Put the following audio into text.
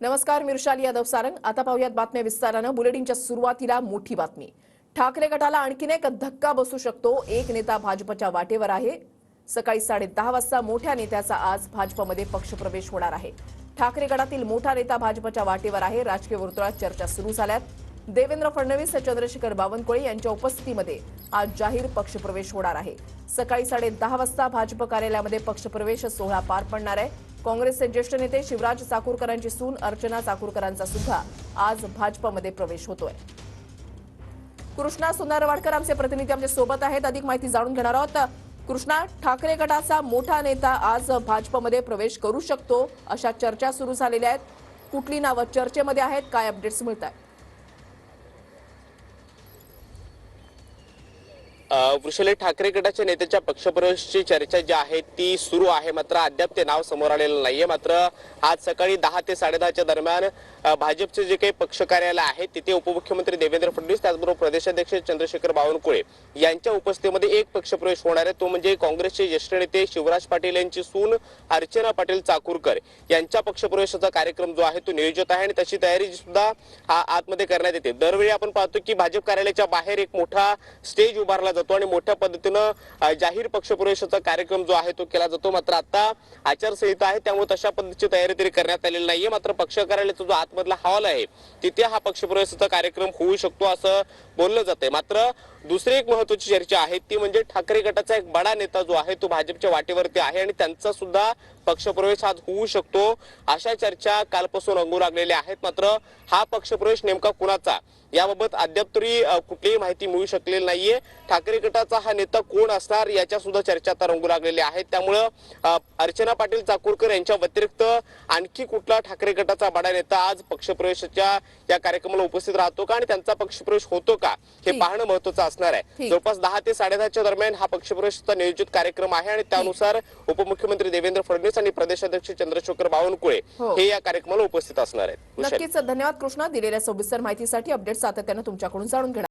नमस्कार, मिर्शाली यादव सारंग। आता पाहूयात बातम्या विस्तारानं। बुलेटिनच्या सुरुवातीला मोठी बातमी। ठाकरे गटाला आणखीन एक धक्का बसू शकतो। एक नेता भाजपच्या वाटेवर आहे। सकाळी 10:30 वाजता मोठ्या नेत्याचा आज भाजपमध्ये पक्षप्रवेश होणार आहे। ठाकरे गटातील मोठा नेता भाजपच्या वाटेवर आहे। राजकीय वर्तुळात चर्चा सुरू झाल्यात। देवेंद्र फडणवीस चंद्रशेखर बावनकुळे यांच्या उपस्थितीमध्ये आज जाहीर पक्षप्रवेश होणार आहे। सकाळी 10:30 वाजता भाजप कार्यालयामध्ये पक्षप्रवेश सोहळा पार पडणार आहे। काँग्रेसचे ज्येष्ठ नेते शिवराज चाकूरकरांची सून अर्चना चाकूरकरांचा सुद्धा आज भाजपमध्ये प्रवेश होतोय। कृष्णा सोनारवाडकर आमचे प्रतिनिधी आमच्या सोबत आहेत। अधिक माहिती जाणून घेणार आहोत। कृष्णा, ठाकरे गटाचा मोठा नेता आज भाजपमध्ये प्रवेश करू शकतो अशा चर्चा सुरू झालेल्या आहेत। कुठली नावं चर्चेमध्ये आहेत, काय अपडेट्स मिळत आहेत? वृषले ठाकरे गटाच्या नेत्याच्या पक्षप्रवेशाची चर्चा जी आहे ती सुरू आहे, मात्र अद्याप ते नाव समोर आलेलं नाहीये। मात्र आज सकाळी 10 ते 10:30च्या दरम्यान भाजपचे जे काही पक्ष कार्यालय आहे तिथे उपमुख्यमंत्री देवेंद्र फडणवीस त्याचबरोबर प्रदेशाध्यक्ष चंद्रशेखर बावनकुळे यांच्या उपस्थितीमध्ये एक पक्षप्रवेश होणार आहे। तो म्हणजे काँग्रेसचे ज्येष्ठ नेते शिवराज पाटील यांची सून अर्चना पाटील चाकूरकर यांच्या पक्षप्रवेशाचा कार्यक्रम जो आहे तो नियोजित आहे आणि तशी तयारी सुद्धा आतमध्ये करण्यात येते। दरवेळी आपण पाहतो की भाजप कार्यालयाच्या बाहेर एक मोठा स्टेज उभारला जातो आणि मोठ्या पद्धतीनं जाहीर पक्षप्रवेशाचा कार्यक्रम जो आहे तो केला जातो। मात्र आता आचारसंहिता आहे त्यामुळे तशा पद्धतीची तयारी तरी करण्यात आलेली नाहीये। मात्र पक्ष कार्यालयाचा जो आतमधला हॉल आहे तिथे हा पक्षप्रवेशाचा कार्यक्रम होऊ शकतो असं बोललं जातंय। मात्र दुसरी एक महत्त्वाची चर्चा आहे ती म्हणजे ठाकरे गटाचा एक बडा नेता जो आहे तो भाजपच्या वाटेवरती आहे आणि त्यांचा सुद्धा पक्षप्रवेश आज होऊ शकतो अशा चर्चा कालपासून रंगू लागलेल्या आहेत। मात्र हा पक्षप्रवेश नेमका कुणाचा याबाबत अद्याप तरी कुठलीही माहिती मिळू शकलेली नाहीये। ठाकरे गटाचा हा नेता कोण असणार याच्या सुद्धा चर्चा आता रंगू लागलेल्या आहेत। त्यामुळं अर्चना पाटील चाकूरकर यांच्या व्यतिरिक्त आणखी कुठला ठाकरे गटाचा बडा नेता आज पक्षप्रवेशाच्या या कार्यक्रमाला उपस्थित राहतो का आणि त्यांचा पक्षप्रवेश होतो का हे पाहणं महत्त्वाचं असणार आहे। जवळपास 10 ते 10:30च्या दरम्यान हा पक्षप्रवेशाचा नियोजित कार्यक्रम आहे आणि त्यानुसार उपमुख्यमंत्री देवेंद्र फडणवीस आणि प्रदेशाध्यक्ष चंद्रशेखर बावनकुळे हे या कार्यक्रमाला उपस्थित असणार आहेत। नक्कीच धन्यवाद कृष्णा, दिलेल्या सविस्तर माहितीसाठी। अपडेट सातत्याने तुमच्याकडून जाणून घेणार